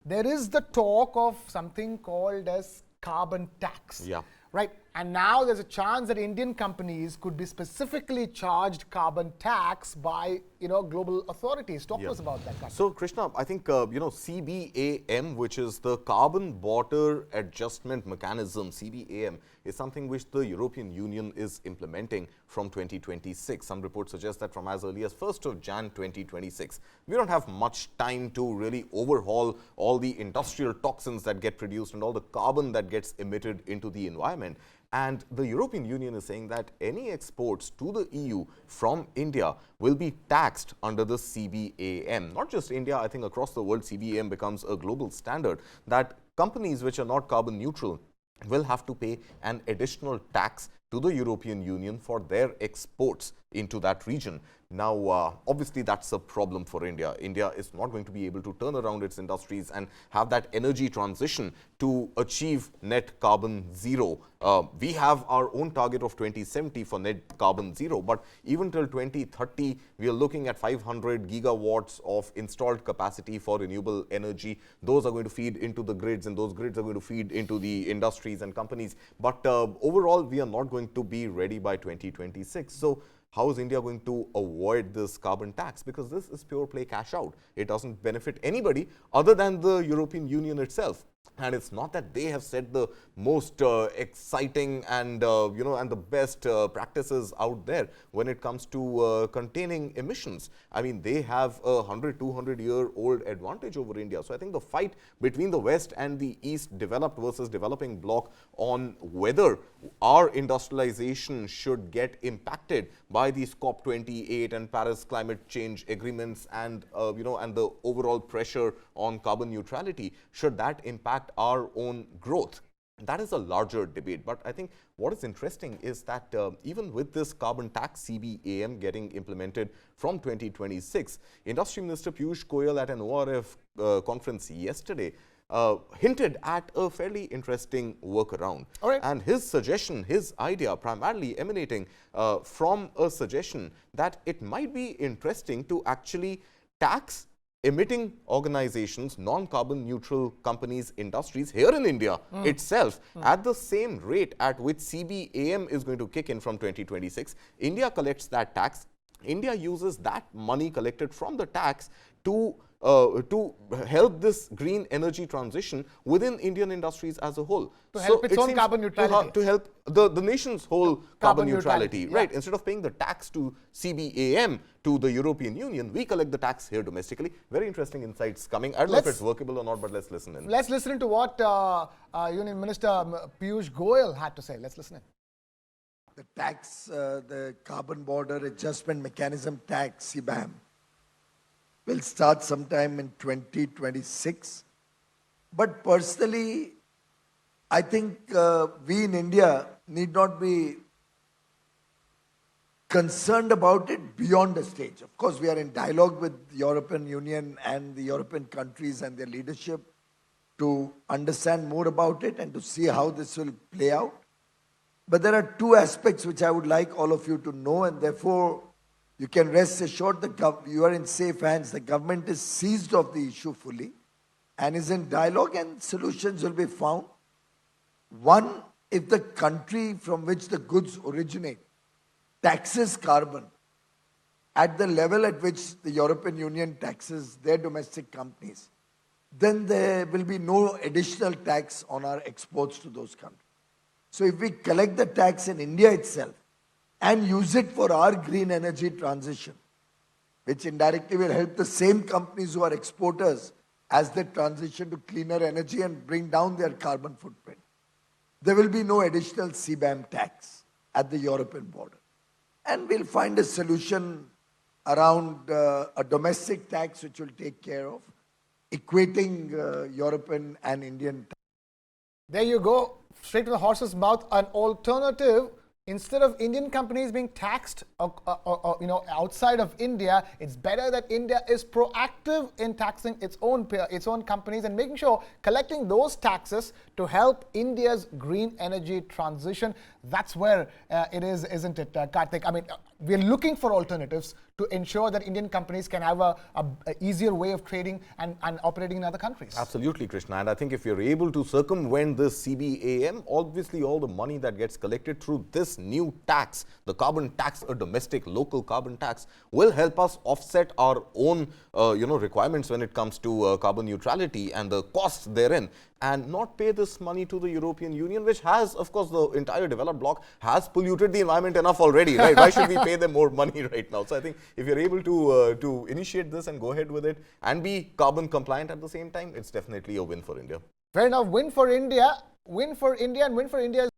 there is the talk of something called as carbon tax. Yeah. Right. And now there's a chance that Indian companies could be specifically charged carbon tax by, global authorities. Talk to us about that, Kartik. So, Krishna, I think, CBAM, which is the Carbon Border Adjustment Mechanism, CBAM, is something which the European Union is implementing from 2026. Some reports suggest that from as early as 1st of Jan 2026. We don't have much time to really overhaul all the industrial toxins that get produced and all the carbon that gets emitted into the environment. And the European Union is saying that any exports to the EU from India will be taxed under the CBAM. Not just India, I think across the world, CBAM becomes a global standard that companies which are not carbon neutral will have to pay an additional tax to the European Union for their exports into that region. Now, obviously, that's a problem for India. India is not going to be able to turn around its industries and have that energy transition to achieve net carbon zero. We have our own target of 2070 for net carbon zero, but even till 2030, we are looking at 500 gigawatts of installed capacity for renewable energy. Those are going to feed into the grids, and those grids are going to feed into the industries and companies. But overall, we are not going to be ready by 2026. So, how is India going to avoid this carbon tax? Because this is pure play cash out. It doesn't benefit anybody other than the European Union itself. And it's not that they have set the most exciting and and the best practices out there when it comes to containing emissions. I mean, they have a 100-200-year-old advantage over India. So I think the fight between the West and the East, developed versus developing bloc, on whether our industrialization should get impacted by these COP28 and Paris climate change agreements and and the overall pressure on carbon neutrality, should that impact our own growth? That is a larger debate. But I think what is interesting is that even with this carbon tax CBAM getting implemented from 2026, Industry Minister Piyush Goyal at an ORF conference yesterday hinted at a fairly interesting workaround. And his suggestion, his idea, primarily emanating from a suggestion that it might be interesting to actually tax emitting organizations, non-carbon neutral companies, industries here in India itself at the same rate at which CBAM is going to kick in from 2026. India collects that tax. India uses that money collected from the tax to help this green energy transition within Indian industries as a whole. To help its own carbon neutrality. To help the nation's whole carbon neutrality. Yeah. Right. Instead of paying the tax to CBAM to the European Union, we collect the tax here domestically. Very interesting insights coming. I don't know if it's workable or not, but let's listen in. Let's listen to what Union Minister Piyush Goyal had to say. Let's listen in. The tax, the Carbon Border Adjustment Mechanism tax, CBAM, will start sometime in 2026. But personally, I think we in India need not be concerned about it beyond a stage. Of course, we are in dialogue with the European Union and the European countries and their leadership to understand more about it and to see how this will play out. But there are two aspects which I would like all of you to know, and therefore you can rest assured that you are in safe hands. The government is seized of the issue fully and is in dialogue, and solutions will be found. One, if the country from which the goods originate taxes carbon at the level at which the European Union taxes their domestic companies, then there will be no additional tax on our exports to those countries. So if we collect the tax in India itself and use it for our green energy transition, which indirectly will help the same companies who are exporters as they transition to cleaner energy and bring down their carbon footprint, there will be no additional CBAM tax at the European border. And we'll find a solution around a domestic tax which will take care of equating European and Indian tax. There you go, straight to the horse's mouth. An alternative, instead of Indian companies being taxed outside of India, it's better that India is proactive in taxing its own companies and making sure collecting those taxes to help India's green energy transition. That's where it is, isn't it, Kartik? I mean, we're looking for alternatives to ensure that Indian companies can have a easier way of trading and operating in other countries. Absolutely, Krishna. And I think if you're able to circumvent this CBAM, obviously all the money that gets collected through this new tax, the carbon tax, a domestic local carbon tax, will help us offset our own requirements when it comes to carbon neutrality and the costs therein, and not pay this money to the European Union, which has, of course, the entire developed bloc has polluted the environment enough already, right? Why should we pay them more money right now? So I think if you're able to initiate this and go ahead with it and be carbon compliant at the same time, it's definitely a win for India. Fair enough. Win for India. Win for India, and win for India